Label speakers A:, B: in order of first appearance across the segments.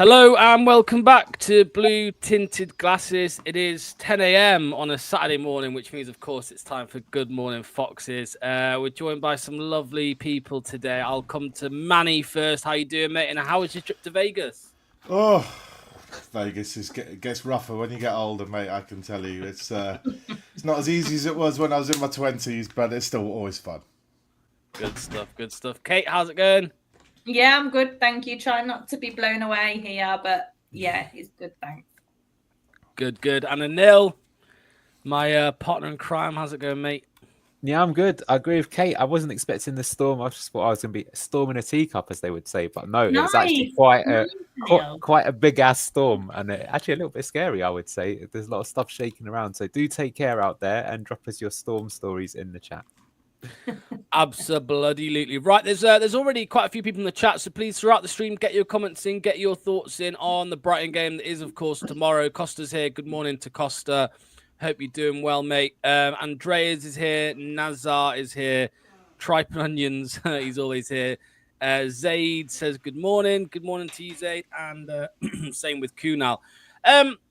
A: Hello and welcome back to Blue Tinted Glasses. It is 10 a.m. on a Saturday morning, which means, of course, it's time for Good Morning Foxes. We're joined by some lovely people today. I'll come to Manny first. How you doing, mate? And how was your trip to Vegas?
B: Oh, Vegas gets rougher when you get older, mate. I can tell you, it's not as easy as it was when I was in my 20s, but it's still always fun.
A: Good stuff. Good stuff. Kate, how's it going?
C: Yeah, I'm good, thank you. Trying not to be blown away here, but yeah, it's good, thanks.
A: Good. And Anil, my partner in crime, how's it going, mate?
D: Yeah, I'm good. I agree with Kate. I wasn't expecting the storm. I just thought I was going to be a storm in a teacup, as they would say. But no, it was actually quite a big ass storm, and actually a little bit scary, I would say. There's a lot of stuff shaking around, so do take care out there and drop us your storm stories in the chat.
A: Absolutely. Right, there's already quite a few people in the chat, so please, throughout the stream, get your comments in, get your thoughts in on the Brighton game that is, of course, tomorrow. Costa's here. Good morning to Costa. Hope you're doing well, mate. Andreas is here. Nazar is here. Tripe and Onions, he's always here. Zaid says good morning. Good morning to you, Zaid. And same with Kunal.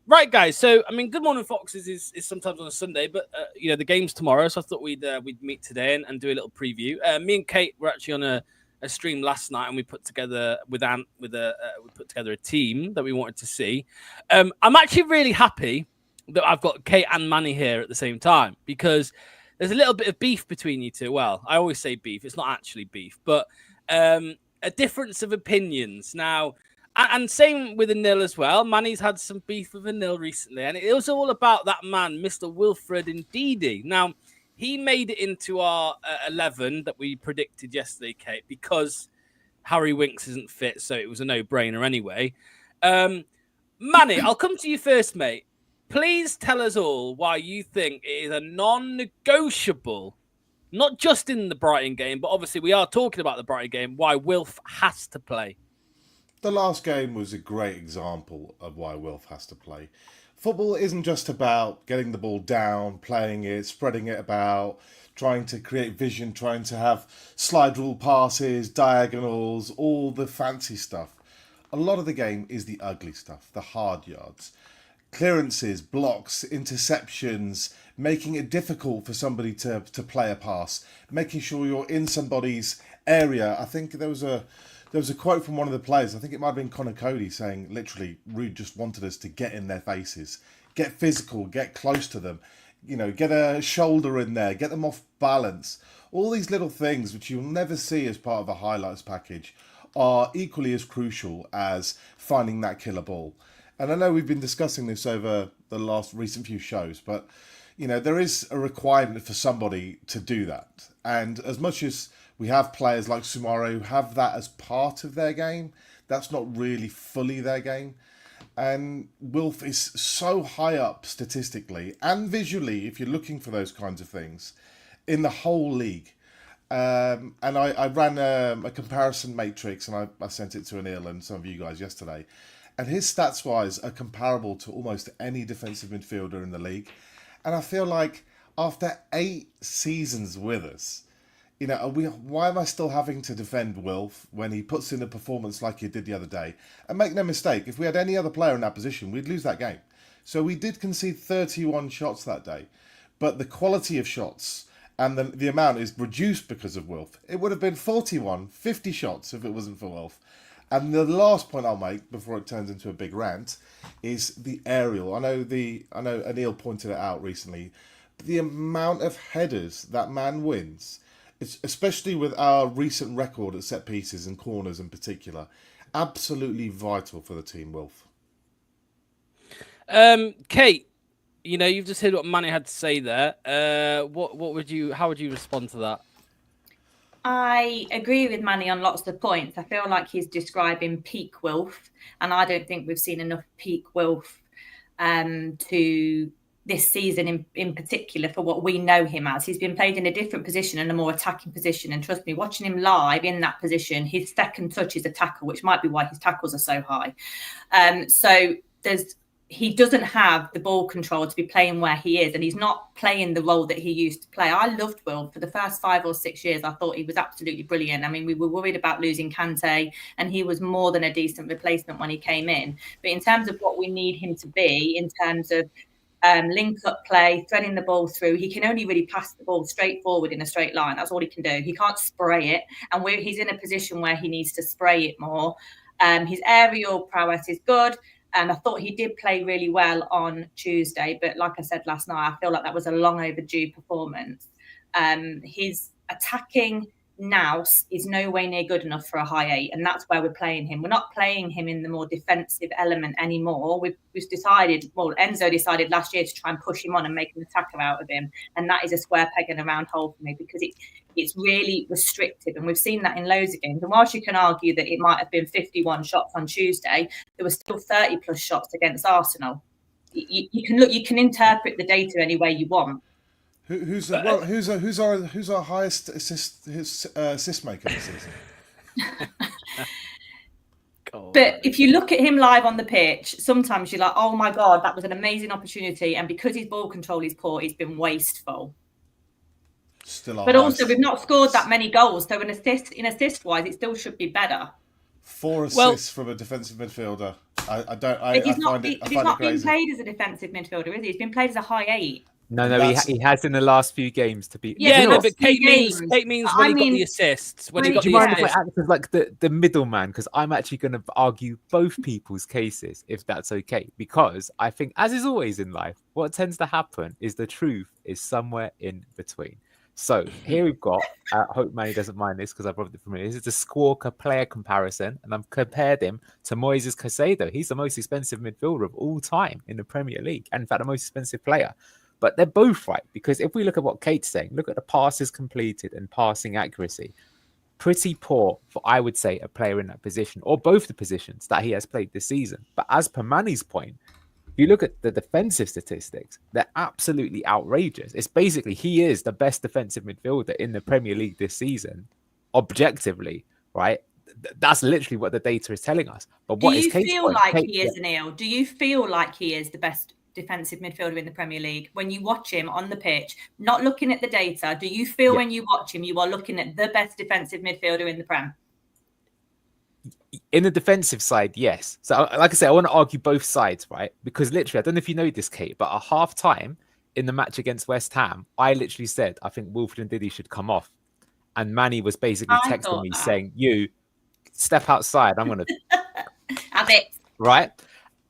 A: Right, guys. So, I mean, Good Morning Foxes is sometimes on a Sunday, but the game's tomorrow, so I thought we'd meet today and do a little preview. Me and Kate were actually on a stream last night, and we put together with Ant we put together a team that we wanted to see. I'm actually really happy that I've got Kate and Manny here at the same time, because there's a little bit of beef between you two. Well, I always say beef; it's not actually beef, but a difference of opinions now. And same with Anil as well. Manny's had some beef with Anil recently, and it was all about that man, Mr. Wilfred Ndidi. Now, he made it into our 11 that we predicted yesterday, Kate, because Harry Winks isn't fit, so it was a no-brainer anyway. Manny, I'll come to you first, mate. Please tell us all why you think it is a non-negotiable, not just in the Brighton game, but obviously we are talking about the Brighton game, why Wilf has to play.
B: The last game was a great example of why Wilf has to play. Football isn't just about getting the ball down, playing it, spreading it about, trying to create vision, trying to have slide rule passes, diagonals, all the fancy stuff. A lot of the game is the ugly stuff, the hard yards. Clearances, blocks, interceptions, making it difficult for somebody to play a pass, making sure you're in somebody's area. I think there was a quote from one of the players, I think it might have been Connor Cody, saying literally Rude just wanted us to get in their faces, get physical, get close to them, get a shoulder in there, get them off balance. All these little things which you'll never see as part of a highlights package are equally as crucial as finding that killer ball. And I know we've been discussing this over the last recent few shows, but there is a requirement for somebody to do that. And as much as we have players like Sumaro who have that as part of their game, that's not really fully their game. And Wilf is so high up statistically and visually, if you're looking for those kinds of things, in the whole league. And I ran a comparison matrix, and I sent it to Anil and some of you guys yesterday. And his stats-wise are comparable to almost any defensive midfielder in the league. And I feel like after 8 seasons with us, why am I still having to defend Wilf when he puts in a performance like he did the other day? And make no mistake, if we had any other player in that position, we'd lose that game. So we did concede 31 shots that day. But the quality of shots and the amount is reduced because of Wilf. It would have been 41, 50 shots if it wasn't for Wilf. And the last point I'll make before it turns into a big rant is the aerial. I know Anil pointed it out recently. But the amount of headers that man wins, especially with our recent record at set pieces and corners in particular, absolutely vital for the team, Wilf.
A: Kate, you've just heard what Manny had to say there. How would you respond to that?
C: I agree with Manny on lots of points. I feel like he's describing peak Wilf, and I don't think we've seen enough peak Wilf to this season in particular for what we know him as. He's been played in a different position and a more attacking position. And trust me, watching him live in that position, his second touch is a tackle, which might be why his tackles are so high. So he doesn't have the ball control to be playing where he is, and he's not playing the role that he used to play. I loved Will for the first 5 or 6 years. I thought he was absolutely brilliant. I mean, we were worried about losing Kante, and he was more than a decent replacement when he came in. But in terms of what we need him to be, in terms of link-up play, threading the ball through, he can only really pass the ball straight forward in a straight line. That's all he can do. He can't spray it, and he's in a position where he needs to spray it more. His aerial prowess is good. And I thought he did play really well on Tuesday. But like I said last night, I feel like that was a long overdue performance. His attacking nous is no way near good enough for a high 8. And that's where we're playing him. We're not playing him in the more defensive element anymore. We've decided, well, Enzo decided last year to try and push him on and make an attacker out of him. And that is a square peg in a round hole for me, because it's really restrictive. And we've seen that in loads of games. And whilst you can argue that it might have been 51 shots on Tuesday, there were still 30 plus shots against Arsenal. You can interpret the data any way you want.
B: Who's our highest assist maker this season?
C: But if you look at him live on the pitch, sometimes you're like, oh my God, that was an amazing opportunity. And because his ball control is poor, he's been wasteful. But also, we've not scored that many goals. So in assist-wise, it still should be better.
B: 4 assists from a defensive midfielder.
C: He's not being played as a defensive midfielder, is he? He's been played as a high 8.
D: No, he has in the last few games to be.
A: Yeah, no, but Kate means when he got the assists. When he got
D: do you mind if I act as like the middleman? Because I'm actually going to argue both people's cases, if that's okay. Because I think, as is always in life, what tends to happen is the truth is somewhere in between. So here we've got, I hope Manny doesn't mind this because I brought it from me. This is the Squawker player comparison, and I've compared him to Moises Caicedo. He's the most expensive midfielder of all time in the Premier League, and in fact, the most expensive player. But they're both right, because if we look at what Kate's saying, look at the passes completed and passing accuracy. Pretty poor for, I would say, a player in that position, or both the positions that he has played this season. But as per Manny's point, if you look at the defensive statistics, they're absolutely outrageous. It's basically, he is the best defensive midfielder in the Premier League this season, objectively, right? That's literally what the data is telling us. But what is Kate's point?
C: He is, Neil? Do you feel like he is the best defensive midfielder in the Premier League? When you watch him on the pitch, not looking at the data, do you feel when you watch him, you are looking at the best defensive midfielder in the Prem?
D: In the defensive side, yes. So, like I said, I want to argue both sides, right? Because literally, I don't know if you know this, Kate, but at half time in the match against West Ham, I literally said, I think Wilfred Ndidi should come off. And Manny was basically texting me saying, you step outside, I'm going to
C: have it.
D: Right?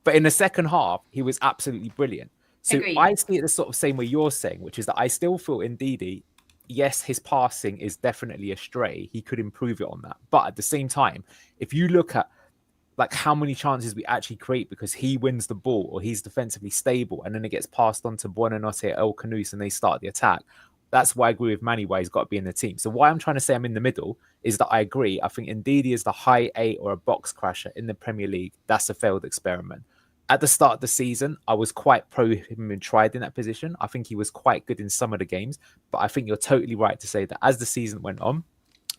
D: But in the second half, he was absolutely brilliant. So
C: Agreed.
D: I see it the sort of same way you're saying, which is that I still feel Ndidi, yes, his passing is definitely astray. He could improve it on that. But at the same time, if you look at like how many chances we actually create because he wins the ball or he's defensively stable and then it gets passed on to Buonanotte, El Canous, and they start the attack. That's why I agree with Manny why he's got to be in the team. So why I'm trying to say I'm in the middle is that I agree. I think Ndidi is the high 8 or a box crasher in the Premier League. That's a failed experiment. At the start of the season, I was quite pro him and tried in that position. I think he was quite good in some of the games, but I think you're totally right to say that as the season went on,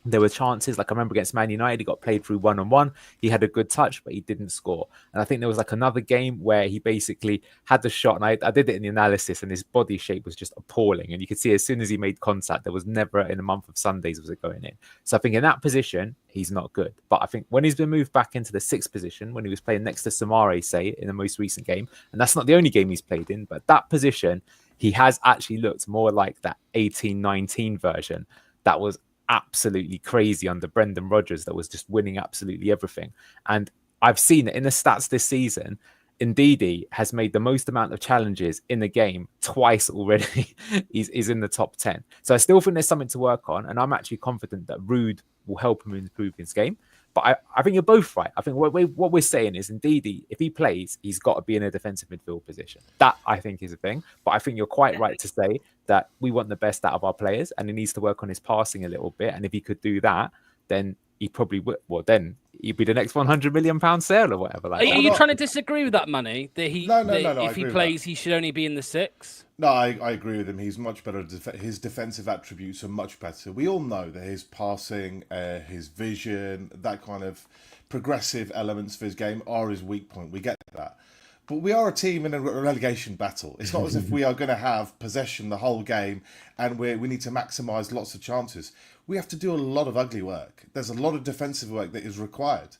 D: there were chances. Like I remember against Man United, he got played through 1-on-1. He had a good touch, but he didn't score. And I think there was like another game where he basically had the shot, and I did it in the analysis, and his body shape was just appalling. And you could see as soon as he made contact, there was never in a month of Sundays was it going in. So I think in that position, he's not good. But I think when he's been moved back into the 6th position, when he was playing next to Samare, say, in the most recent game, and that's not the only game he's played in, but that position, he has actually looked more like that 18-19 version that was absolutely crazy under Brendan Rodgers, that was just winning absolutely everything. And I've seen it in the stats this season. Ndidi has made the most amount of challenges in the game twice already. he's in the top 10. So I still think there's something to work on, and I'm actually confident that Ruud will help him improve his game. But I think you're both right. I think what we're saying is Ndidi, if he plays, he's got to be in a defensive midfield position. That, I think, is a thing. But I think you're quite right to say that we want the best out of our players, and he needs to work on his passing a little bit. And if he could do that, then he probably would. Well, then he'd be the next £100 million sale or whatever. Like
A: Are you trying to disagree with that, Manny? That if he plays, he should only be in the 6?
B: No, I agree with him. He's much better. His defensive attributes are much better. We all know that his passing, his vision, that kind of progressive elements of his game are his weak point. We get that. But we are a team in a relegation battle. It's not as if we are going to have possession the whole game and we need to maximise lots of chances. We have to do a lot of ugly work. There's a lot of defensive work that is required.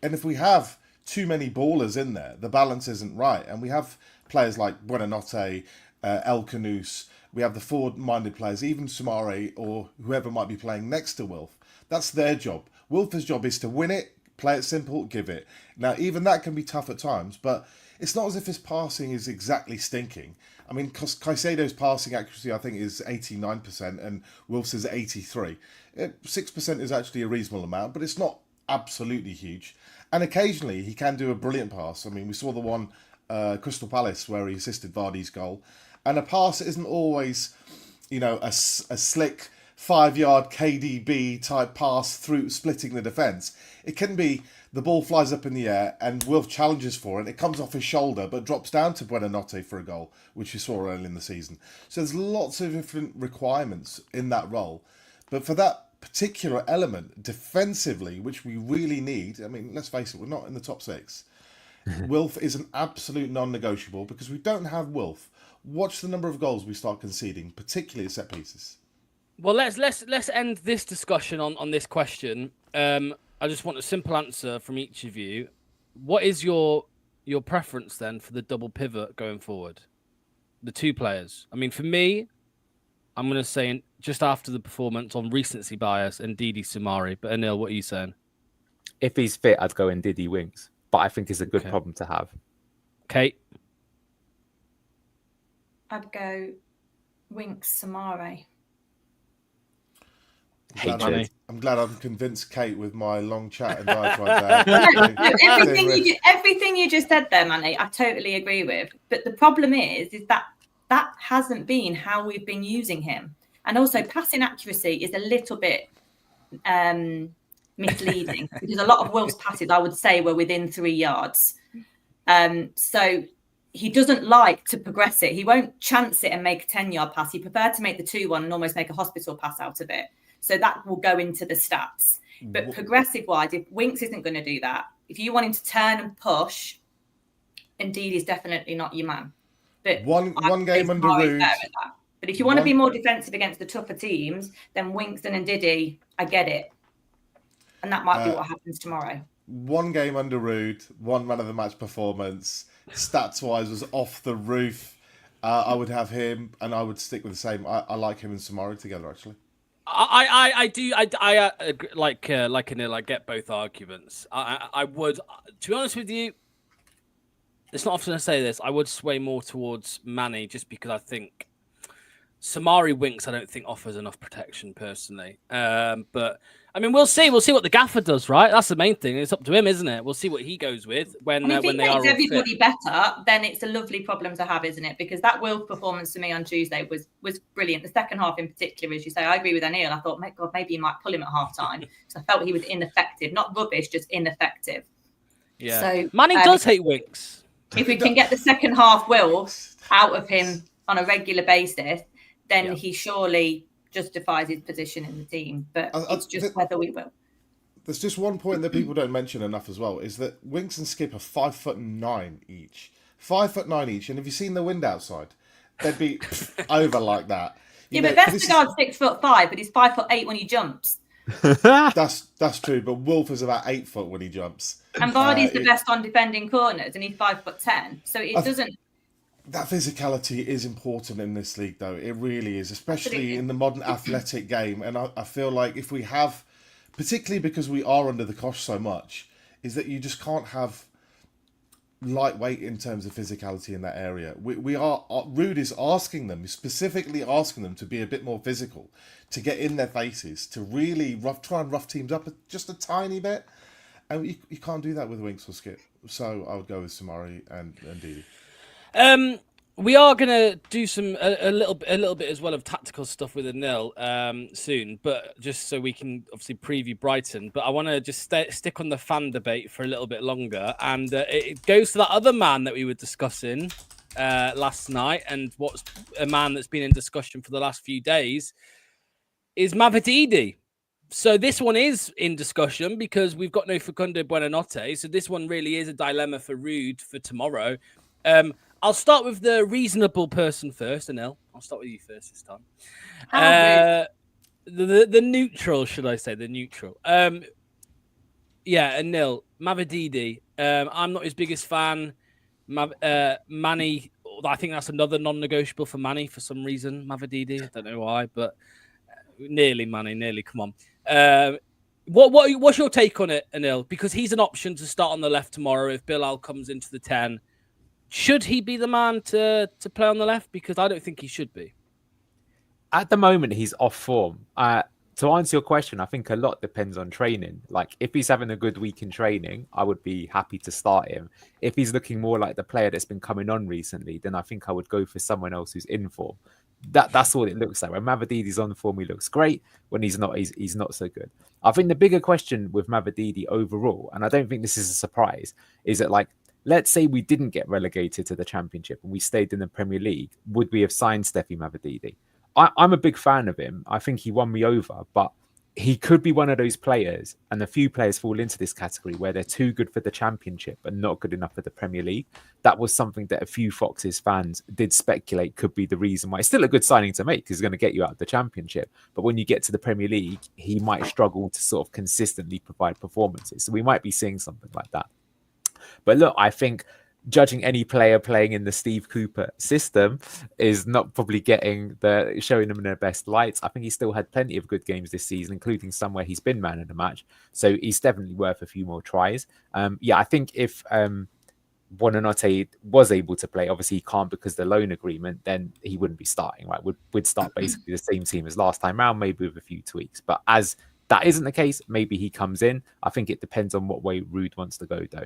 B: And if we have too many ballers in there, the balance isn't right. And we have players like Buonanotte, El Canous, we have the forward-minded players, even Soumaré or whoever might be playing next to Wilf. That's their job. Wilf's job is to win it, play it simple, give it. Now, even that can be tough at times, but it's not as if his passing is exactly stinking. I mean, Caicedo's passing accuracy, I think, is 89%, and Wilf's is 83%. 6% is actually a reasonable amount, but it's not absolutely huge. And occasionally, he can do a brilliant pass. I mean, we saw the one Crystal Palace where he assisted Vardy's goal. And a pass isn't always, a slick 5-yard KDB type pass through splitting the defence. It can be the ball flies up in the air and Wilf challenges for it. It comes off his shoulder but drops down to Buonanotte for a goal, which we saw early in the season. So there's lots of different requirements in that role. But for that particular element, defensively, which we really need, I mean, let's face it, we're not in the top 6. Wilf is an absolute non-negotiable because we don't have Wilf. Watch the number of goals we start conceding, particularly at set pieces.
A: Well, let's end this discussion on this question. I just want a simple answer from each of you. What is your preference then for the double pivot going forward? The 2 players. I mean, for me, I'm going to say just after the performance on recency bias and Ndidi Soumaré. But Anil, what are you saying?
D: If he's fit, I'd go Ndidi wings. But I think it's a good problem to have.
A: Kate?
C: I'd go Winks Soumaré.
B: I'm glad I'm convinced Kate with my long chat and diatribe there.
C: Everything you just said there, Manny, I totally agree with. But the problem is that hasn't been how we've been using him. And also passing accuracy is a little bit misleading because a lot of Wilf's passes, I would say, were within 3 yards. So he doesn't like to progress it. He won't chance it and make a 10-yard pass. He preferred to make the 2-1 and almost make a hospital pass out of it. So that will go into the stats. But progressive-wise, if Winks isn't going to do that, if you want him to turn and push, Ndidi is definitely not your man. But
B: one game under Rude.
C: But if you want to be more defensive against the tougher teams, then Winks and Ndidi, I get it. And that might be what happens tomorrow.
B: One game under Rude, one man of the match performance. Stats-wise was off the roof. I would have him, and I would stick with the same. I like him and Soumaré together, actually.
A: I do. I like Anil. I get both arguments. I would, to be honest with you, it's not often I say this. I would sway more towards Manny just because I think Soumaré Winks I don't think offers enough protection personally. But I mean, we'll see. We'll see what the gaffer does, right? That's the main thing. It's up to him, isn't it? We'll see what he goes with when they are. If he makes
C: everybody better, then it's a lovely problem to have, isn't it? Because that Wilf performance to me on Tuesday was brilliant. The second half in particular, as you say, I agree with Anil. I thought, my God, maybe you might pull him at half time. So I felt he was ineffective, not rubbish, just ineffective.
A: Yeah.
C: So
A: Manny does hate Winks.
C: If we can get the second half Wilf out of him on a regular basis, then he surely justifies his position in the team, but it's just whether we will.
B: There's just one point that people don't mention enough as well, is that Winks and Skip are 5'9" each. 5'9" each, and have you seen the wind outside? They'd be over like that.
C: But Vestergaard's 6'5", but he's 5'8" when he jumps.
B: That's true, but Wilf is about 8 foot when he jumps.
C: And Vardy's the best on defending corners, and he's 5'10", so it doesn't.
B: That physicality is important in this league, though. It really is, especially in the modern athletic game. And I feel like if we have, particularly because we are under the cosh so much, is that you just can't have lightweight in terms of physicality in that area. Rude is asking them, specifically asking them to be a bit more physical, to get in their faces, to really try and rough teams up just a tiny bit. And you can't do that with Winks or Skip. So I would go with Soumaré and Ndidi.
A: We are gonna do a little bit as well of tactical stuff with Anil soon, but just so we can obviously preview Brighton. But I want to just stick on the fan debate for a little bit longer, and it goes to that other man that we were discussing last night, and what's a man that's been in discussion for the last few days is Mavididi. So this one is in discussion because we've got no Facundo Buonanotte. So this one really is a dilemma for Rude for tomorrow. I'll start with the reasonable person first, Anil. I'll start with you first this time. The neutral, should I say? The neutral. Yeah, Anil, Mavididi. I'm not his biggest fan. Manny, I think that's another non-negotiable for Manny for some reason. Mavididi, I don't know why, but nearly Manny, nearly. Come on. What's your take on it, Anil? Because he's an option to start on the left tomorrow if Bilal comes into the 10. Should he be the man to play on the left? Because I don't think he should be.
D: At the moment, he's off form. To answer your question, I think a lot depends on training. Like, if he's having a good week in training, I would be happy to start him. If he's looking more like the player that's been coming on recently, then I think I would go for someone else who's in form. That's all it looks like. When Mavididi's on form, he looks great. When he's not, he's not so good. I think the bigger question with Mavididi overall, and I don't think this is a surprise, is that, like, let's say we didn't get relegated to the Championship and we stayed in the Premier League, would we have signed Steffi Mavididi? I'm a big fan of him. I think he won me over, but he could be one of those players, and a few players fall into this category where they're too good for the Championship and not good enough for the Premier League. That was something that a few Foxes fans did speculate could be the reason why. It's still a good signing to make because he's going to get you out of the Championship. But when you get to the Premier League, he might struggle to sort of consistently provide performances. So we might be seeing something like that. But look, I think judging any player playing in the Steve Cooper system is not probably showing them in their best lights. I think he still had plenty of good games this season, including some where he's been man of the match. So he's definitely worth a few more tries. I think if Buonanotte was able to play, obviously he can't because of the loan agreement, then he wouldn't be starting, right? We'd start basically the same team as last time round, maybe with a few tweaks. But as that isn't the case, maybe he comes in. I think it depends on what way Ruud wants to go, though.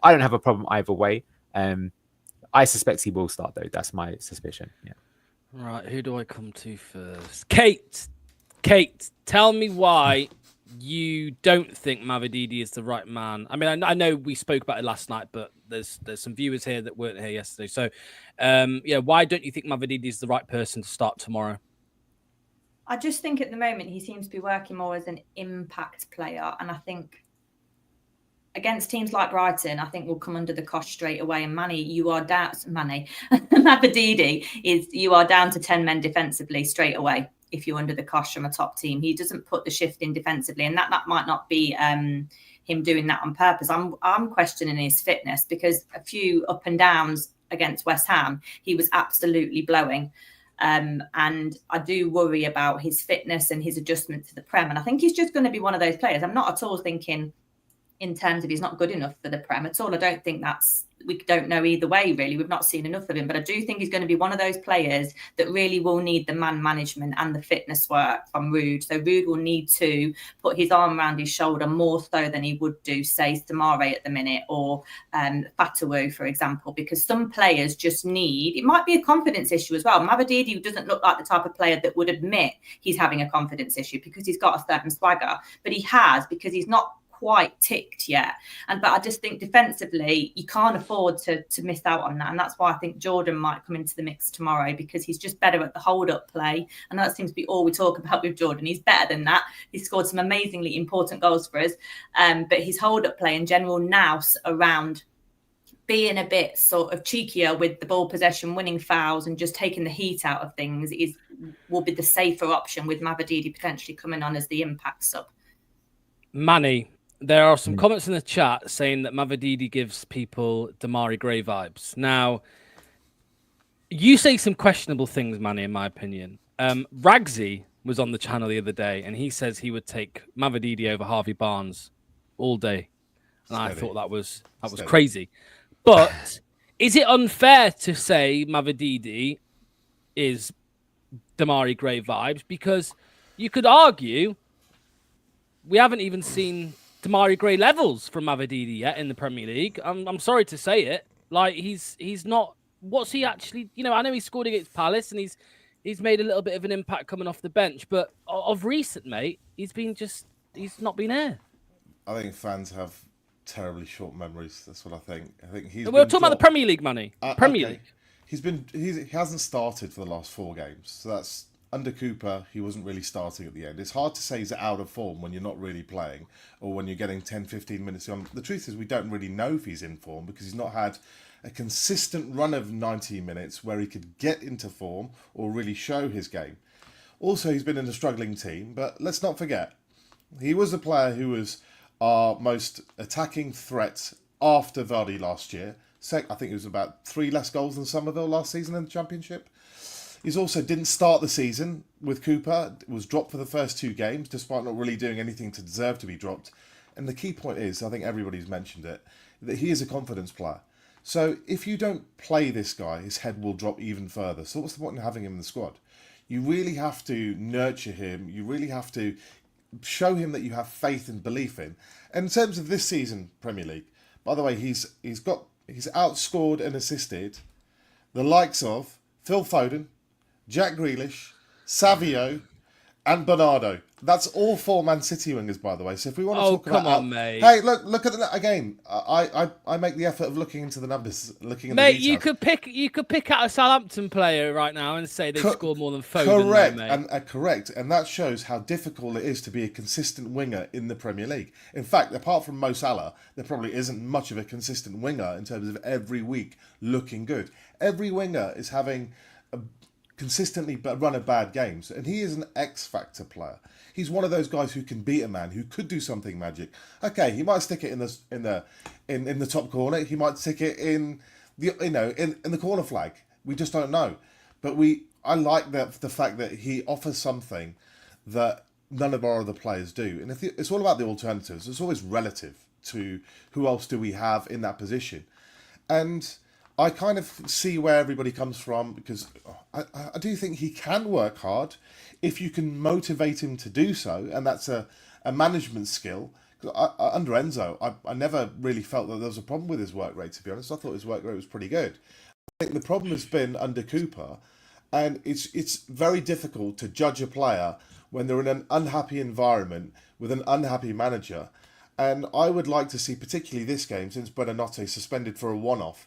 D: I don't have a problem either way. I suspect he will start, though. That's my suspicion. Yeah.
A: Right. Who do I come to first? Kate, tell me why you don't think Mavididi is the right man. I mean, I know we spoke about it last night, but there's some viewers here that weren't here yesterday. So, why don't you think Mavididi is the right person to start tomorrow?
C: I just think at the moment he seems to be working more as an impact player. And I think against teams like Brighton, I think we'll come under the cosh straight away. And Mavididi you are down to 10 men defensively straight away if you're under the cosh from a top team. He doesn't put the shift in defensively, and that might not be him doing that on purpose. I'm questioning his fitness because a few up and downs against West Ham, he was absolutely blowing. And I do worry about his fitness and his adjustment to the Prem. And I think he's just going to be one of those players. I'm not at all thinking in terms of he's not good enough for the Prem at all. I don't think we don't know either way, really. We've not seen enough of him. But I do think he's going to be one of those players that really will need the man management and the fitness work from Ruud. So Ruud will need to put his arm around his shoulder more so than he would do, say, Stamare at the minute or Fatawu, for example, because some players just need, it might be a confidence issue as well. Mavididi doesn't look like the type of player that would admit he's having a confidence issue because he's got a certain swagger, but he has because he's not quite ticked yet. But I just think defensively you can't afford to miss out on that, and that's why I think Jordan might come into the mix tomorrow, because he's just better at the hold-up play, and that seems to be all we talk about with Jordan. He's better than that. He's scored some amazingly important goals for us, but his hold-up play in general now around being a bit sort of cheekier with the ball possession, winning fouls and just taking the heat out of things will be the safer option, with Mavididi potentially coming on as the impact sub.
A: Manny, there are some comments in the chat saying that Mavididi gives people Damari Gray vibes. Now, you say some questionable things, Manny, in my opinion. Ragsy was on the channel the other day, and he says he would take Mavididi over Harvey Barnes all day. And I thought that was crazy. But is it unfair to say Mavididi is Damari Gray vibes? Because you could argue we haven't even seen Damari Gray levels from Mavididi yet in the Premier League. I'm sorry to say it. Like, he's not. What's he actually? I know he scored against Palace and he's made a little bit of an impact coming off the bench, but of recent, mate, he's not been there. I
B: think fans have terribly short memories. That's what I think.
A: We're talking about the Premier League, Manny. Premier League.
B: He hasn't started for the last 4 games, so that's. Under Cooper, he wasn't really starting at the end. It's hard to say he's out of form when you're not really playing or when you're getting 10, 15 minutes on. The truth is we don't really know if he's in form because he's not had a consistent run of 90 minutes where he could get into form or really show his game. Also, he's been in a struggling team, but let's not forget, he was a player who was our most attacking threat after Vardy last year. I think it was about 3 less goals than Somerville last season in the Championship. He's also didn't start the season with Cooper, was dropped for the first 2 games, despite not really doing anything to deserve to be dropped. And the key point is, I think everybody's mentioned it, that he is a confidence player. So if you don't play this guy, his head will drop even further. So what's the point in having him in the squad? You really have to nurture him. You really have to show him that you have faith and belief in. And in terms of this season, Premier League, by the way, he's outscored and assisted the likes of Phil Foden, Jack Grealish, Savio, and Bernardo. That's all 4 Man City wingers, by the way. So if we want to talk about...
A: come on, mate.
B: Hey, look at that again. I make the effort of looking into the numbers, looking at the details.
A: You could pick out a Southampton player right now and say they've scored more than Foden.
B: Correct,
A: though, mate.
B: Correct, and that shows how difficult it is to be a consistent winger in the Premier League. In fact, apart from Mo Salah, there probably isn't much of a consistent winger in terms of every week looking good. Every winger is having consistently run of bad games, and he is an X-factor player. He's one of those guys who can beat a man, who could do something magic. Okay, he might stick it in the top corner. He might stick it in the corner flag. We just don't know. But I like the fact that he offers something that none of our other players do. And it's all about the alternatives. It's always relative to who else do we have in that position. And I kind of see where everybody comes from, because I do think he can work hard if you can motivate him to do so, and that's a management skill. Under Enzo, I never really felt that there was a problem with his work rate, to be honest. I thought his work rate was pretty good. I think the problem has been under Cooper, and it's very difficult to judge a player when they're in an unhappy environment with an unhappy manager. And I would like to see, particularly this game, since Buonanotte suspended for a one-off,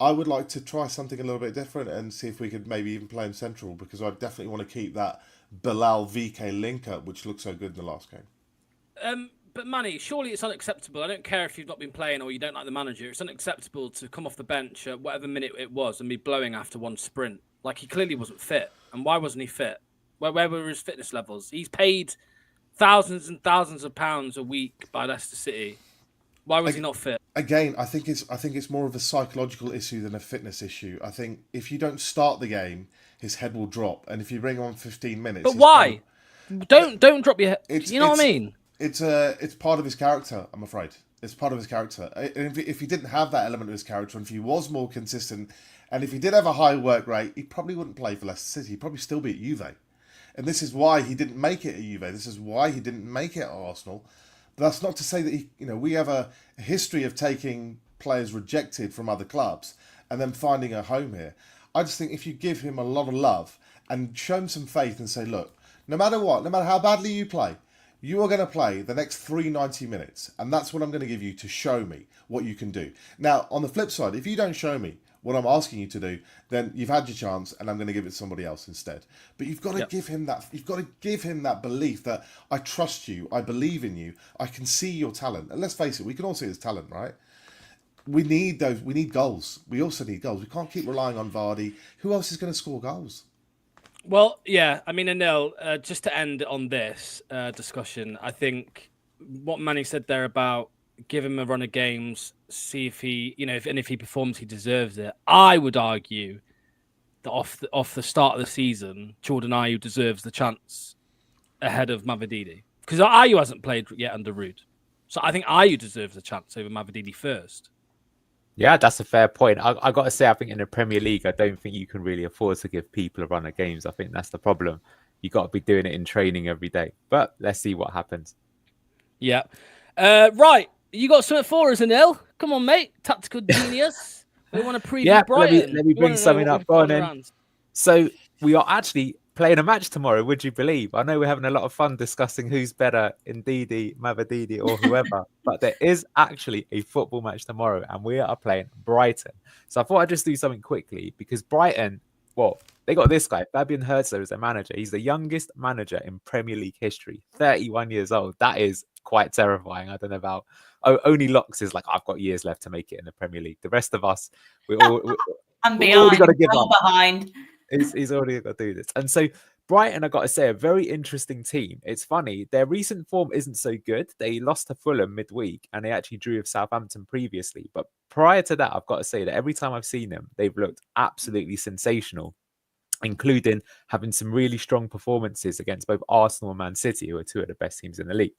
B: I would like to try something a little bit different and see if we could maybe even play him central, because I definitely want to keep that Bilal VK link up, which looked so good in the last game.
A: But Manny, surely it's unacceptable. I don't care if you've not been playing or you don't like the manager. It's unacceptable to come off the bench at whatever minute it was and be blowing after one sprint. Like, he clearly wasn't fit. And why wasn't he fit? Where were his fitness levels? He's paid thousands and thousands of pounds a week by Leicester City. Why was he not fit?
B: Again, I think it's more of a psychological issue than a fitness issue. I think if you don't start the game, his head will drop, and if you bring him on 15 minutes,
A: but why? Don't drop your head. You know what I mean?
B: It's part of his character. I'm afraid it's part of his character. And if he didn't have that element of his character, and if he was more consistent, and if he did have a high work rate, he probably wouldn't play for Leicester City. He'd probably still be at Juve, and this is why he didn't make it at Juve. This is why he didn't make it at Arsenal. But that's not to say that we have a history of taking players rejected from other clubs and then finding a home here. I just think if you give him a lot of love and show him some faith and say, look, no matter what, no matter how badly you play, you are going to play the next 90 minutes. And that's what I'm going to give you to show me what you can do. Now, on the flip side, if you don't show me what I'm asking you to do, then you've had your chance, and I'm going to give it to somebody else instead. But you've got to give him that. You've got to give him that belief that I trust you, I believe in you, I can see your talent. And let's face it, we can all see his talent, right? We need those. We need goals. We also need goals. We can't keep relying on Vardy. Who else is going to score goals?
A: Well, yeah. I mean, Anil, just to end on this discussion, I think what Manny said there about give him a run of games, see if he, if he performs, he deserves it. I would argue that off the start of the season, Jordan Ayou deserves the chance ahead of Mavididi, because Ayou hasn't played yet under Ruud. So I think Ayou deserves a chance over Mavididi first.
D: Yeah, that's a fair point. I got to say, I think in the Premier League, I don't think you can really afford to give people a run of games. I think that's the problem. You got to be doing it in training every day. But let's see what happens.
A: Yeah. Right. You got something for us, Anil? Come on, mate. Tactical genius. We want to preview Brighton.
D: Let me bring something up. Go on then. So we are actually playing a match tomorrow, would you believe? I know we're having a lot of fun discussing who's better, Ndidi, Mavididi, or whoever, but there is actually a football match tomorrow, and we are playing Brighton. So I thought I'd just do something quickly, because Brighton, well, they got this guy, Fabian Herzog, as their manager. He's the youngest manager in Premier League history, 31 years old. That is quite terrifying. I don't know about only Locks is like, I've got years left to make it in the Premier League. The rest of us,
C: I'm behind.
D: Got to give up.
C: Behind.
D: He's already got to do this. And so Brighton, I got to say, a very interesting team. It's funny, their recent form isn't so good. They lost to Fulham midweek and they actually drew with Southampton previously. But prior to that, I've got to say that every time I've seen them, they've looked absolutely sensational, including having some really strong performances against both Arsenal and Man City, who are two of the best teams in the league.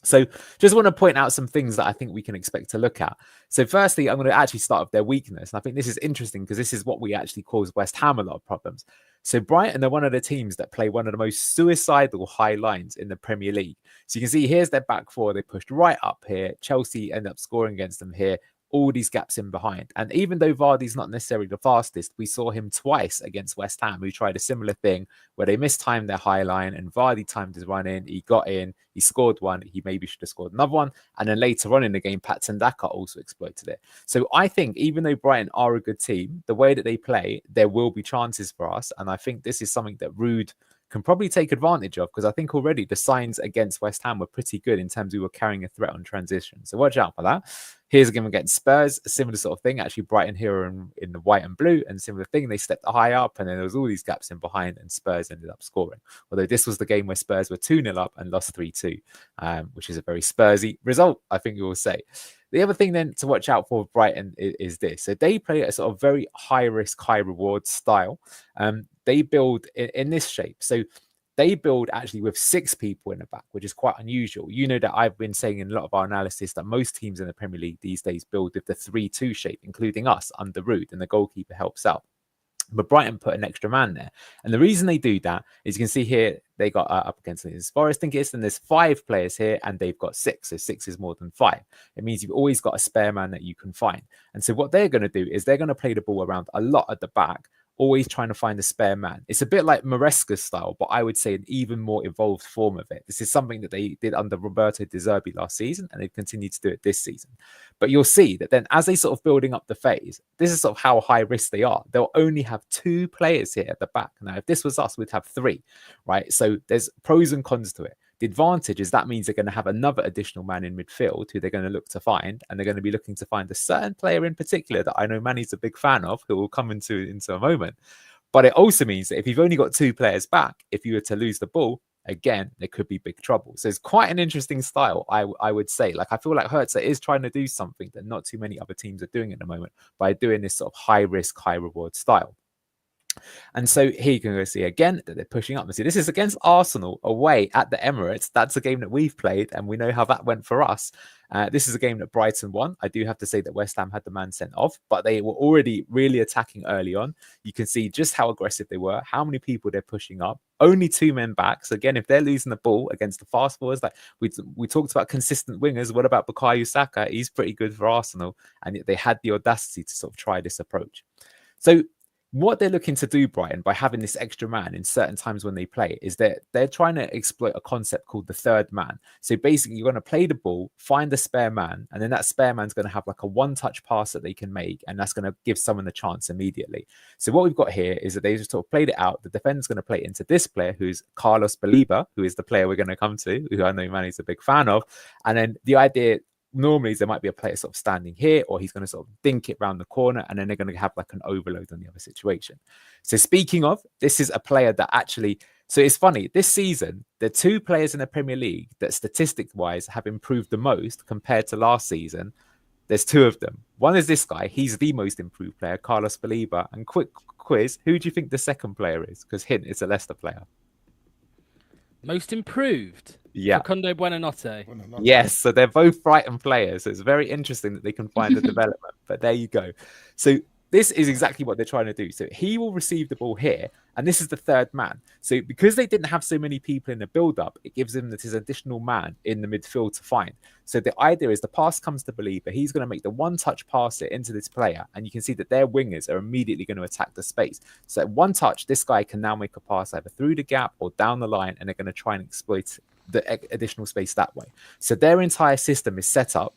D: So just want to point out some things that I think we can expect to look at. So firstly, I'm going to actually start with their weakness. And I think this is interesting because this is what we actually cause West Ham a lot of problems. So Brighton are one of the teams that play one of the most suicidal high lines in the Premier League. So you can see here's their back four. They pushed right up here. Chelsea end up scoring against them here. All these gaps in behind. And even though Vardy's not necessarily the fastest, we saw him twice against West Ham, who tried a similar thing where they mistimed their high line and Vardy timed his run in. He got in, he scored one. He maybe should have scored another one. And then later on in the game, Patson Daka also exploited it. So I think even though Brighton are a good team, the way that they play, there will be chances for us. And I think this is something that Ruud can probably take advantage of, because I think already the signs against West Ham were pretty good in terms of we were carrying a threat on transition. So watch out for that. Here's a game against Spurs, a similar sort of thing. Actually, Brighton here are in the white and blue, and similar thing. They stepped high up, and then there was all these gaps in behind, and Spurs ended up scoring. Although this was the game where Spurs were 2-0 up and lost 3-2, which is a very Spursy result, I think you will say. The other thing then to watch out for Brighton is this. So they play a sort of very high risk, high reward style. They build in this shape. So they build actually with 6 people in the back, which is quite unusual. You know that I've been saying in a lot of our analysis that most teams in the Premier League these days build with the 3-2 shape, including us under Ruud, and the goalkeeper helps out. But Brighton put an extra man there. And the reason they do that is you can see here, they got up against this Forest, I think it is, and there's 5 players here and they've got 6. So 6 is more than 5. It means you've always got a spare man that you can find. And so what they're going to do is they're going to play the ball around a lot at the back, always trying to find a spare man. It's a bit like Maresca's style, but I would say an even more evolved form of it. This is something that they did under Roberto De Zerbi last season, and they've continued to do it this season. But you'll see that then as they sort of building up the phase, this is sort of how high risk they are. They'll only have 2 players here at the back. Now, if this was us, we'd have 3, right? So there's pros and cons to it. The advantage is that means they're going to have another additional man in midfield who they're going to look to find, and they're going to be looking to find a certain player in particular that I know Manny's a big fan of, who will come into a moment. But it also means that if you've only got 2 players back, if you were to lose the ball, again, there could be big trouble. So it's quite an interesting style, I would say. Like, I feel like Hertz is trying to do something that not too many other teams are doing at the moment by doing this sort of high risk, high reward style. And so here you can go see again that they're pushing up. And see, this is against Arsenal away at the Emirates. That's a game that we've played, and we know how that went for us. This is a game that Brighton won. I do have to say that West Ham had the man sent off, but they were already really attacking early on. You can see just how aggressive they were, how many people they're pushing up. Only 2 men back. So again, if they're losing the ball against the fast forwards, like we talked about consistent wingers. What about Bukayo Saka? He's pretty good for Arsenal, and yet they had the audacity to sort of try this approach. So what they're looking to do, Brighton, by having this extra man in certain times when they play, is that they're trying to exploit a concept called the third man. So basically, you're going to play the ball, find a spare man, and then that spare man's going to have like a one-touch pass that they can make, and that's going to give someone the chance immediately. So what we've got here is that they just sort of played it out. The defender's going to play it into this player, who's Carlos Baleba, who is the player we're going to come to, who I know Manny's a big fan of. And then the idea normally there might be a player sort of standing here, or he's going to sort of dink it round the corner, and then they're going to have like an overload on the other situation. So speaking of, this is a player that actually, so it's funny, this season, the 2 players in the Premier League that statistic-wise have improved the most compared to last season, there's 2 of them. One is this guy, he's the most improved player, Carlos Baleba. And quick quiz, who do you think the second player is? Because hint, it's a Leicester player.
A: Most improved?
D: Yeah.
A: Facundo Buonanotte.
D: Yes, so they're both Brighton players. So it's very interesting that they can find the development. But there you go. So this is exactly what they're trying to do. So he will receive the ball here, and this is the third man. So because they didn't have so many people in the build-up, it gives them this additional man in the midfield to find. So the idea is the pass comes to Believer. He's going to make the one-touch pass it into this player, and you can see that their wingers are immediately going to attack the space. So at one touch, this guy can now make a pass either through the gap or down the line, and they're going to try and exploit the additional space that way. So their entire system is set up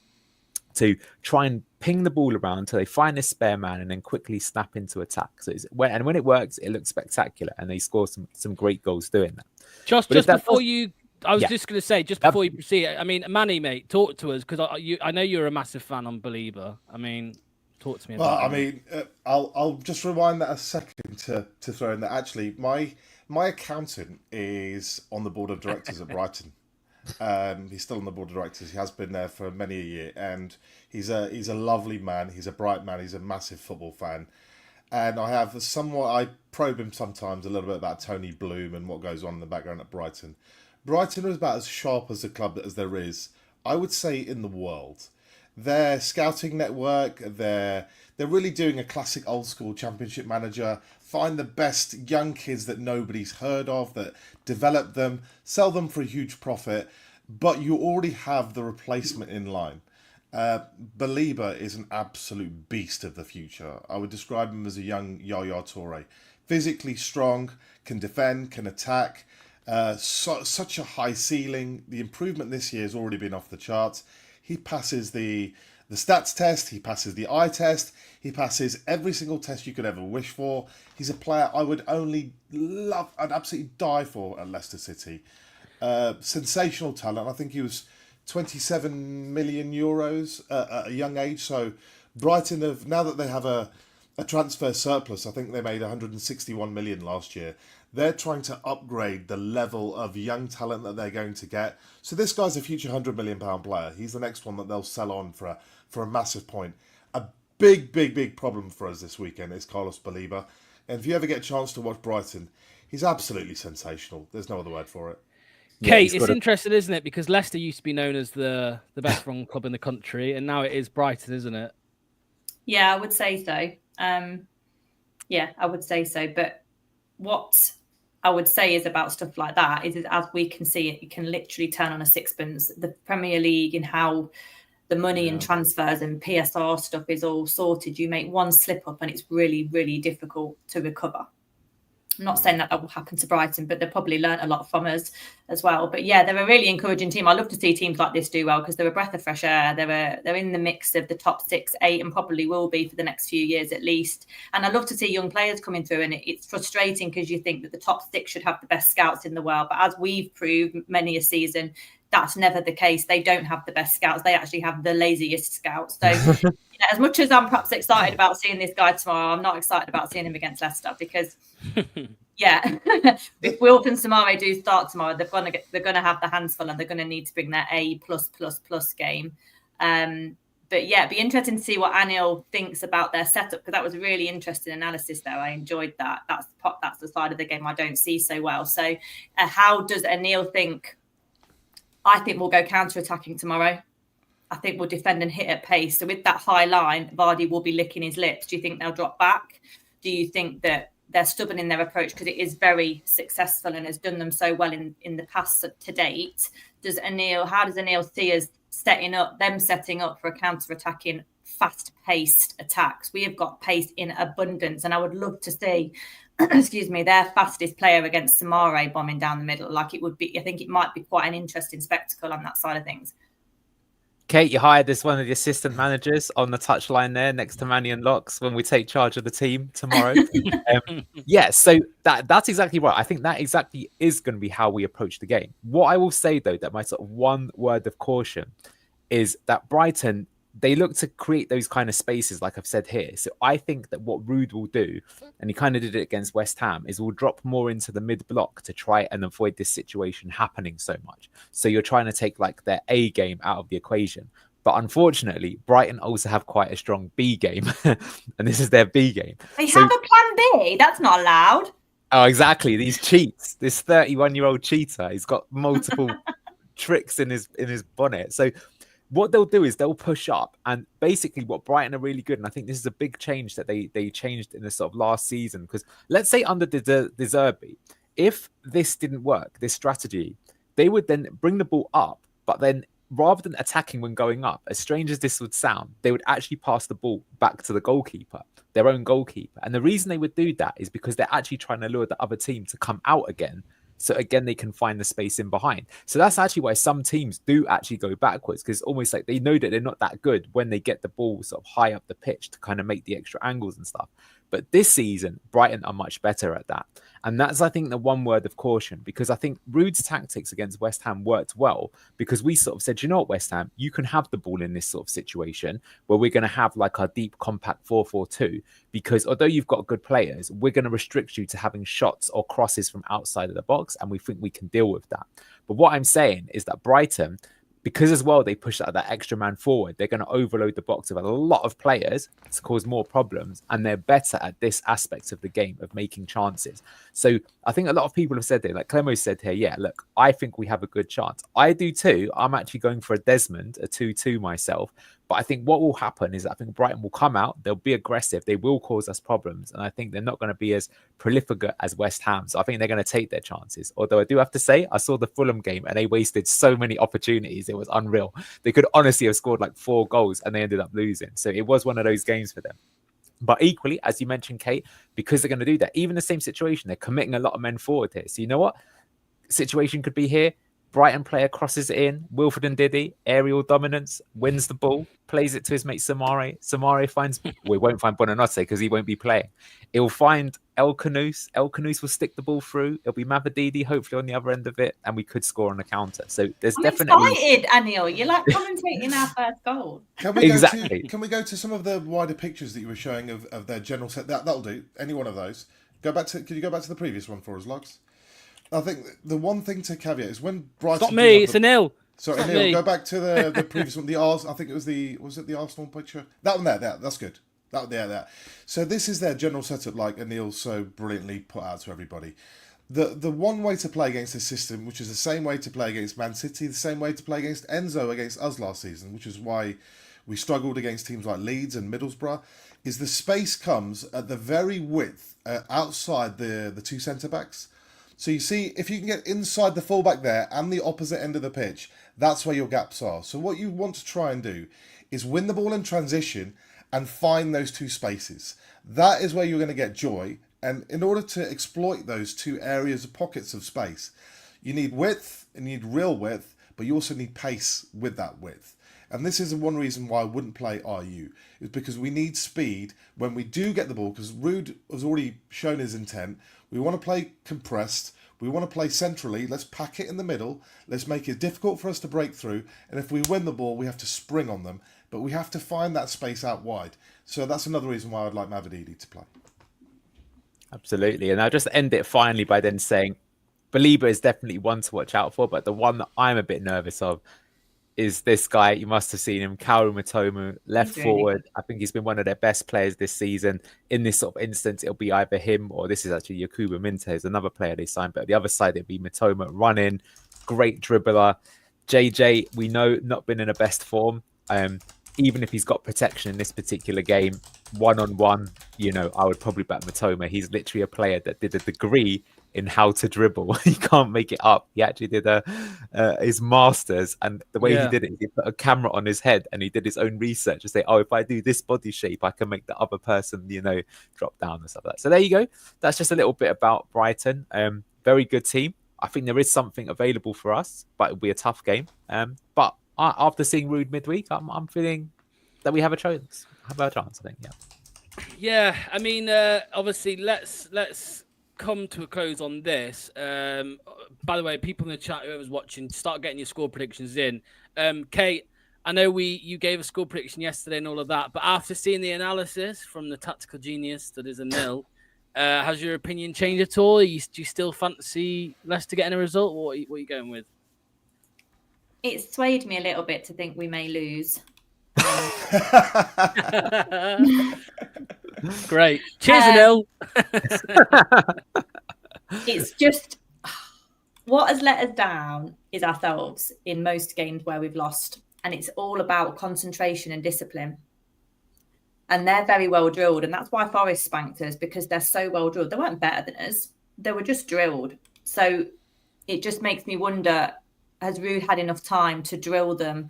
D: to try and ping the ball around until they find this spare man and then quickly snap into attack. So when it works, it looks spectacular, and they score some great goals doing that.
A: Just before you I was just going to say, just before you proceed, I mean, Manny, mate, talk to us, because I know you're a massive fan on Belieber. I mean, talk to me about
B: it. I mean, I'll just rewind that a second to throw in that actually my accountant is on the board of directors at Brighton. He's still on the board of directors. He has been there for many a year, and he's a lovely man. He's a bright man. He's a massive football fan. And I probe him sometimes a little bit about Tony Bloom and what goes on in the background at Brighton. Brighton is about as sharp as a club as there is, I would say, in the world. Their scouting network, they're really doing a classic old school Championship manager. Find the best young kids that nobody's heard of, that develop them, sell them for a huge profit, but you already have the replacement in line. Belieber is an absolute beast of the future. I would describe him as a young Yaya Toure. Physically strong, can defend, can attack, such a high ceiling. The improvement this year has already been off the charts. He passes the stats test, he passes the eye test, he passes every single test you could ever wish for. He's a player I would only love, I'd absolutely die for at Leicester City. Sensational talent. I think he was 27 million euros at a young age. So Brighton now that they have a transfer surplus, I think they made 161 million last year. They're trying to upgrade the level of young talent that they're going to get. So this guy's a future £100 million player. He's the next one that they'll sell on for a massive point. A big problem for us this weekend is Carlos Belieber. And if you ever get a chance to watch Brighton, he's absolutely sensational. There's no other word for it.
A: Kate, it's interesting, isn't it? Because Leicester used to be known as the best run club in the country, and now it is Brighton, isn't it?
C: Yeah, I would say so. Yeah, I would say so. But what I would say is about stuff like that is as we can see it can literally turn on a sixpence. The Premier League and how the money and transfers and PSR stuff is all sorted. You make one slip up and it's really, really difficult to recover. I'm not saying that will happen to Brighton, but they probably learnt a lot from us as well. But yeah, they're a really encouraging team. I love to see teams like this do well because they're a breath of fresh air. They're in the mix of the top 6, 8, and probably will be for the next few years at least. And I love to see young players coming through. And it's frustrating because you think that the top 6 should have the best scouts in the world. But as we've proved many a season, that's never the case. They don't have the best scouts. They actually have the laziest scouts. So as much as I'm perhaps excited about seeing this guy tomorrow, I'm not excited about seeing him against Leicester because, yeah, if Wilf and Samare do start tomorrow, they're gonna have the hands full and they're gonna need to bring their A+++ game. But yeah, it'd be interesting to see what Anil thinks about their setup because that was a really interesting analysis there. I enjoyed that. That's the side of the game I don't see so well. So how does Anil think? I think we'll go counter-attacking tomorrow. I think we'll defend and hit at pace. So with that high line, Vardy will be licking his lips. Do you think they'll drop back? Do you think that they're stubborn in their approach because it is very successful and has done them so well in the past to date? How does Anil see us setting up for a counter-attacking, fast-paced attacks? We have got pace in abundance, and I would love to see their fastest player against Samare bombing down the middle. Like it would be, I think it might be quite an interesting spectacle on that side of things.
D: Kate, you hired as one of the assistant managers on the touchline there next to Manny and Locks when we take charge of the team tomorrow. So that's exactly right. I think that exactly is going to be how we approach the game. What I will say, though, that my sort of one word of caution is that Brighton, they look to create those kind of spaces, like I've said here. So I think that what Rude will do, and he kind of did it against West Ham, is we'll drop more into the mid-block to try and avoid this situation happening so much. So you're trying to take like their A game out of the equation. But unfortunately, Brighton also have quite a strong B game. And this is their B game.
C: They have a plan B? That's not allowed.
D: Oh, exactly. These cheats. This 31-year-old cheater, he's got multiple tricks in his bonnet. So what they'll do is they'll push up, and basically what Brighton are really good, and I think this is a big change that they changed in the sort of last season, because let's say under De Zerbi, if this didn't work, this strategy, they would then bring the ball up, but then rather than attacking when going up, as strange as this would sound, they would actually pass the ball back to the goalkeeper, their own goalkeeper. And the reason they would do that is because they're actually trying to lure the other team to come out again. So again, they can find the space in behind. So that's actually why some teams do actually go backwards, because almost like they know that they're not that good when they get the ball sort of high up the pitch to kind of make the extra angles and stuff. But this season, Brighton are much better at that. And that's, I think, the one word of caution, because I think Rude's tactics against West Ham worked well, because we sort of said, you know what, West Ham, you can have the ball in this sort of situation where we're going to have like our deep, compact 4-4-2, because although you've got good players, we're going to restrict you to having shots or crosses from outside of the box, and we think we can deal with that. But what I'm saying is that Brighton, because as well they push that extra man forward, they're going to overload the box with a lot of players to cause more problems, and they're better at this aspect of the game of making chances. So I think a lot of people have said it, like Clemo said here, yeah, look, I think we have a good chance. I do too. I'm actually going for a Desmond, a 2-2 myself. But I think what will happen is I think Brighton will come out, they'll be aggressive, they will cause us problems, and I think they're not going to be as prolific as West Ham. So I think they're going to take their chances. Although I do have to say, I saw the Fulham game and they wasted so many opportunities. It was unreal. They could honestly have scored like 4 goals and they ended up losing. So it was one of those games for them. But equally, as you mentioned, Kate, because they're going to do that, even the same situation, they're committing a lot of men forward here. So you know what? Situation could be here. Brighton player crosses it in. Wilfred Ndidi, aerial dominance, wins the ball, plays it to his mate Samare. Samare finds, we won't find Bonanotte because he won't be playing. He'll find El Canouse. El Canouse will stick the ball through. It'll be Mavididi, hopefully on the other end of it, and we could score on the counter. So I'm
C: excited, Anil. You're like commentating our first goal.
B: Can we go to some of the wider pictures that you were showing of their general set? That'll do. Any one of those. Can you go back to the previous one for us, Lux? I think the one thing to caveat is when Brighton...
A: It's not me, it's Anil.
B: Sorry, Anil, go back to the previous one. I think it was the Arsenal picture? That one there, that's good. That. So this is their general setup, like Anil so brilliantly put out to everybody. The one way to play against this system, which is the same way to play against Man City, the same way to play against Enzo against us last season, which is why we struggled against teams like Leeds and Middlesbrough, is the space comes at the very width outside the 2 centre-backs. So you see, if you can get inside the fullback there and the opposite end of the pitch, that's where your gaps are. So what you want to try and do is win the ball in transition and find those 2 spaces. That is where you're going to get joy. And in order to exploit those 2 areas of pockets of space, you need width and you need real width, but you also need pace with that width. And this is one reason why I wouldn't play Ayou, is because we need speed when we do get the ball, because Rude has already shown his intent. We want to play compressed. We want to play centrally. Let's pack it in the middle. Let's make it difficult for us to break through. And if we win the ball, we have to spring on them. But we have to find that space out wide. So that's another reason why I'd like Mavididi to play.
D: Absolutely. And I'll just end it finally by then saying, Belieber is definitely one to watch out for. But the one that I'm a bit nervous of is this guy. You must have seen him, Kaoru Mitoma, left forward. I think he's been one of their best players this season. In this sort of instance, it'll be either him or this is actually Yakuba Mintez, another player they signed. But on the other side, it'll be Mitoma running, great dribbler. JJ, we know, not been in a best form. Even if he's got protection in this particular game, one-on-one, I would probably back Mitoma. He's literally a player that did a degree in how to dribble. He can't make it up. He actually did his masters, and the way he did it, he put a camera on his head and he did his own research to say, oh, if I do this body shape, I can make the other person, drop down and stuff like that. So there you go. That's just a little bit about Brighton. Very good team. I think there is something available for us, but it'll be a tough game. But after seeing Rude midweek, I'm feeling that we have a chance. I think,
A: Yeah, I mean, obviously, let's come to a close on this. By the way, people in the chat, whoever's watching, start getting your score predictions in. Kate, I know you gave a score prediction yesterday and all of that, but after seeing the analysis from the tactical genius that is Anil, has your opinion changed at all? Do you still fancy Leicester getting a result? What are you going with?
C: It swayed me a little bit to think we may lose.
A: Great. Cheers, Anil.
C: It's just what has let us down is ourselves in most games where we've lost. And it's all about concentration and discipline. And they're very well drilled. And that's why Forest spanked us, because they're so well drilled. They weren't better than us. They were just drilled. So it just makes me wonder, has Rude had enough time to drill them?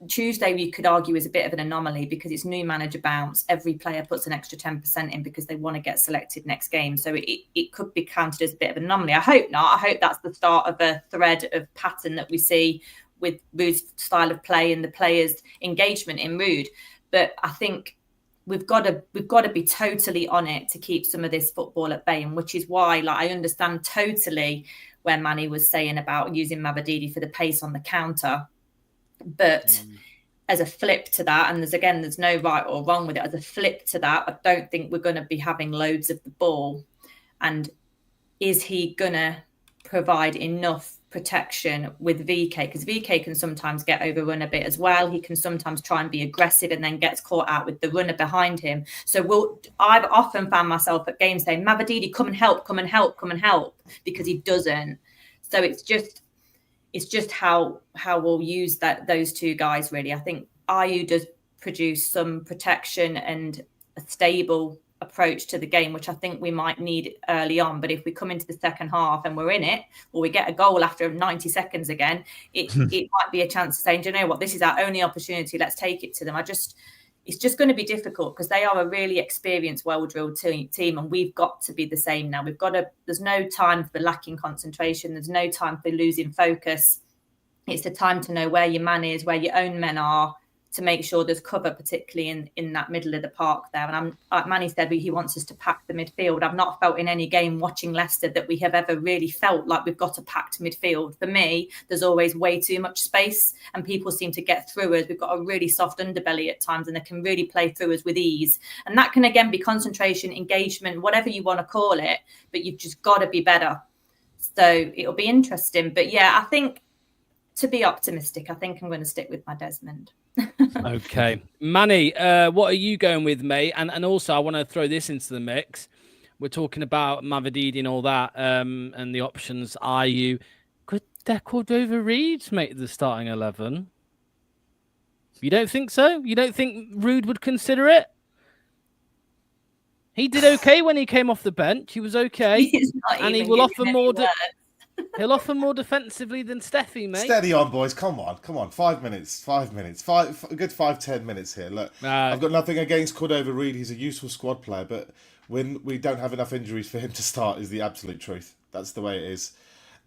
C: Tuesday we could argue is a bit of an anomaly because it's new manager bounce. Every player puts an extra 10% in because they want to get selected next game. So it could be counted as a bit of an anomaly. I hope not. I hope that's the start of a thread of pattern that we see with Rude's style of play and the players' engagement in Rude. But I think we've got to be totally on it to keep some of this football at bay, and which is why, like, I understand totally where Manny was saying about using Mavididi for the pace on the counter, but as a flip to that, and there's no right or wrong with it, as a flip to that, I don't think we're going to be having loads of the ball. And is he going to provide enough protection with VK? Because VK can sometimes get overrun a bit as well. He can sometimes try and be aggressive and then gets caught out with the runner behind him. So I've often found myself at games saying, Mavididi, come and help, because he doesn't. So it's just how we'll use those two guys, really. I think Ayou does produce some protection and a stable approach to the game, which I think we might need early on. But if we come into the second half and we're in it, or we get a goal after 90 seconds again, it might be a chance of saying, do you know what, this is our only opportunity, let's take it to them. It's just going to be difficult because they are a really experienced, well-drilled team, and we've got to be the same now. There's no time for lacking concentration. There's no time for losing focus. It's the time to know where your man is, where your own men are, to make sure there's cover, particularly in that middle of the park there. And like Manny said, he wants us to pack the midfield. I've not felt in any game watching Leicester that we have ever really felt like we've got a packed midfield. For me, there's always way too much space and people seem to get through us. We've got a really soft underbelly at times and they can really play through us with ease. And that can, again, be concentration, engagement, whatever you want to call it, but you've just got to be better. So it'll be interesting. But yeah, I think, to be optimistic, I think I'm going to stick with my Desmond.
A: Okay. Manny, what are you going with, mate? And also, I want to throw this into the mix. We're talking about Mavididi and all that, and the options. Ayou, could Cordova-Reid make the starting 11? You don't think so? You don't think Rude would consider it? He did okay when he came off the bench. He was okay. And he will offer more... He'll offer more defensively than Steffi, mate.
B: Steady on, boys. Come on. 5 minutes. A good 5-10 minutes here. Look, I've got nothing against Cordova-Reid. He's a useful squad player, but when we don't have enough injuries for him to start is the absolute truth. That's the way it is.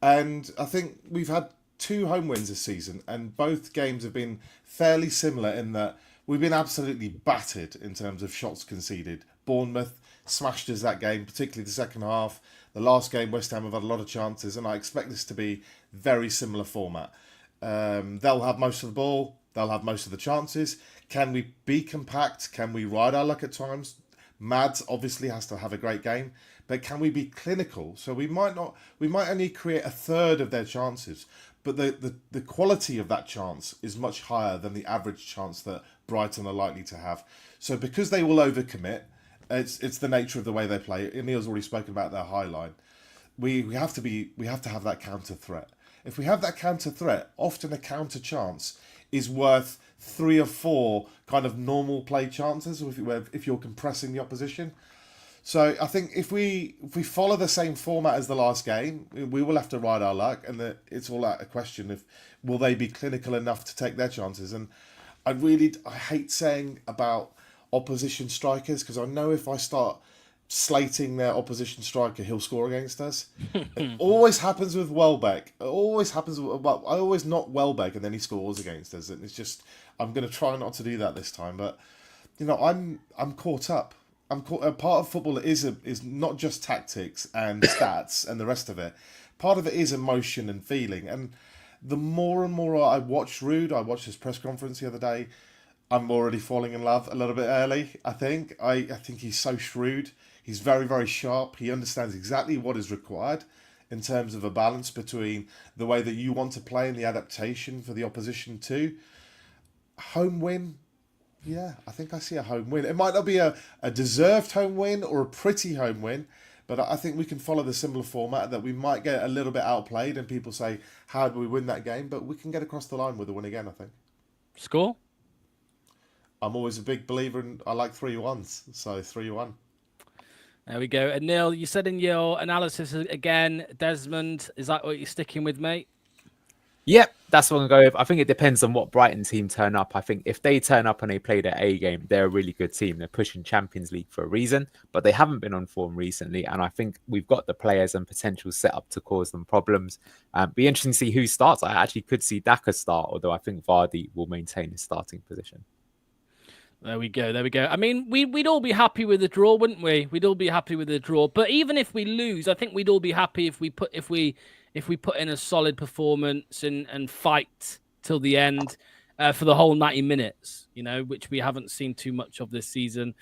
B: And I think we've had 2 home wins this season, and both games have been fairly similar in that we've been absolutely battered in terms of shots conceded. Bournemouth smashed us that game, particularly the second half. The last game, West Ham have had a lot of chances, and I expect this to be very similar format. They'll have most of the ball. They'll have most of the chances. Can we be compact? Can we ride our luck at times? Mads obviously has to have a great game, but can we be clinical? So we might only create a third of their chances, but the quality of that chance is much higher than the average chance that Brighton are likely to have. So because they will overcommit, it's the nature of the way they play. Emil's already spoken about their high line. We have to have that counter threat. If we have that counter threat, often a counter chance is worth 3 or 4 kind of normal play chances if you're compressing the opposition. So I think if we follow the same format as the last game, we will have to ride our luck, and it's all a question of will they be clinical enough to take their chances. And I hate saying about opposition strikers, because I know if I start slating their opposition striker, he'll score against us. It always happens with Welbeck. I always knock Welbeck and then he scores against us. And it's just, I'm going to try not to do that this time. But I'm caught up. A part of football is not just tactics and stats and the rest of it. Part of it is emotion and feeling. And the more and more I watch Rude, I watched his press conference the other day, I'm already falling in love a little bit early, I think. I think he's so shrewd. He's very, very sharp. He understands exactly what is required in terms of a balance between the way that you want to play and the adaptation for the opposition too. Home win? Yeah, I think I see a home win. It might not be a deserved home win or a pretty home win, but I think we can follow the similar format that we might get a little bit outplayed and people say, how do we win that game? But we can get across the line with a win again, I think.
A: Score?
B: I'm always a big believer in, I like 3-1s, so 3-1.
A: There we go. And Neil, you said in your analysis again, Desmond, is that what you're sticking with, mate?
D: Yep, that's what I'm going to go with. I think it depends on what Brighton team turn up. I think if they turn up and they play their A game, they're a really good team. They're pushing Champions League for a reason, but they haven't been on form recently. And I think we've got the players and potential set up to cause them problems. Be interesting to see who starts. I actually could see Daka start, although I think Vardy will maintain his starting position.
A: There we go. I mean, we'd all be happy with the draw, wouldn't we? We'd all be happy with the draw. But even if we lose, I think we'd all be happy if we put in a solid performance and fight till the end for the whole 90 minutes, which we haven't seen too much of this season.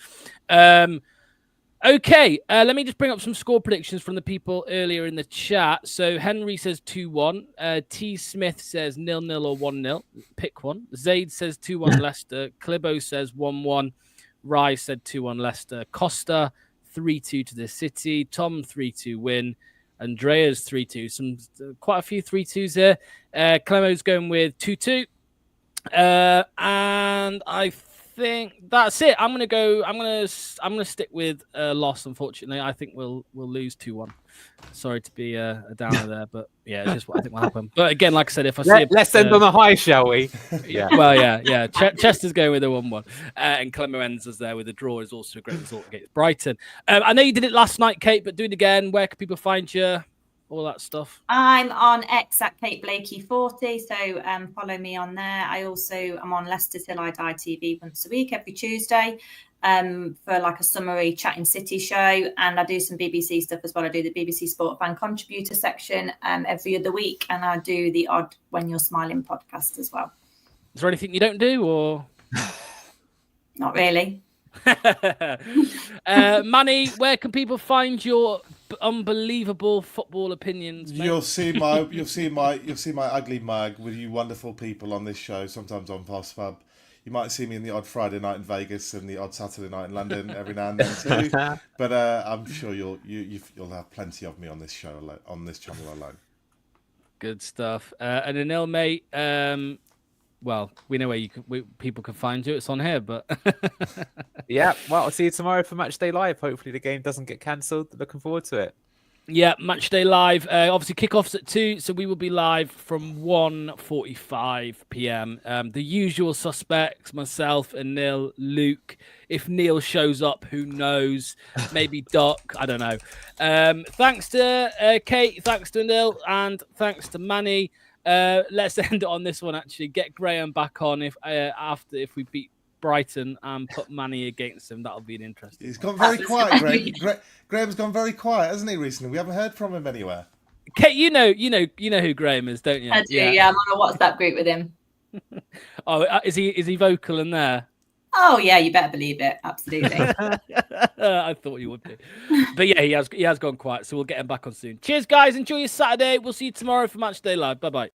A: Okay, let me just bring up some score predictions from the people earlier in the chat. So Henry says 2-1. T. Smith says 0-0 or 1-0. Pick one. Zaid says 2-1 Leicester. Clibo says 1-1. Rye said 2-1 Leicester. Costa 3-2 to the City. Tom 3-2 win. Andrea's 3-2. Quite a few 3-2s here. Clemo's going with 2-2. And I think that's it. I'm gonna stick with a loss. Unfortunately, I think we'll lose 2-1. Sorry to be a downer there, but yeah, it's just what I think will happen. But again, like I said, if I see
D: let's end on a high, shall we?
A: Yeah. Well, yeah. Chester's going with a 1-1, and Clemo ends us there with a draw. Is also a great result against Brighton. I know you did it last night, Kate, but do it again. Where can people find you? All that stuff.
C: I'm on X at Kate Blakey 40, so follow me on there. I'm on Leicester Till I Die TV once a week, every Tuesday, for like a summary Chatting City show, and I do some BBC stuff as well. I do the BBC Sport Fan Contributor section every other week, and I do the odd When You're Smiling podcast as well.
A: Is there anything you don't do, or
C: not really?
A: Manny, where can people find your unbelievable football opinions, mate?
B: You'll see my ugly mug with you wonderful people on this show, sometimes on Fast Fab. You might see me in the odd Friday night in Vegas and the odd Saturday night in London every now and then too. But I'm sure you'll have plenty of me on this show, on this channel alone.
A: Good stuff. And Anil, mate, well, we know where people can find you. It's on here, but
D: yeah. Well, I'll see you tomorrow for Matchday Live. Hopefully, the game doesn't get cancelled. Looking forward to it.
A: Yeah, Matchday Live. Obviously, kickoffs at 2, so we will be live from 1:45 p.m. The usual suspects: myself, Anil, Luke. If Neil shows up, who knows? Maybe Doc. I don't know. Thanks to Kate. Thanks to Anil, and thanks to Manny. Let's end it on this one. Actually, get Graham back on if we beat Brighton and put Manny against him. That'll be an interesting.
B: He's gone very quiet. Graham's gone very quiet, hasn't he? Recently, we haven't heard from him anywhere.
A: Kate, you know who Graham is, don't you?
C: I do. Yeah, I'm on a WhatsApp group with him.
A: Oh, is he vocal in there?
C: Oh yeah, you better believe it. Absolutely.
A: I thought you would be, but yeah, he has gone quiet. So we'll get him back on soon. Cheers, guys. Enjoy your Saturday. We'll see you tomorrow for Matchday Live. Bye bye.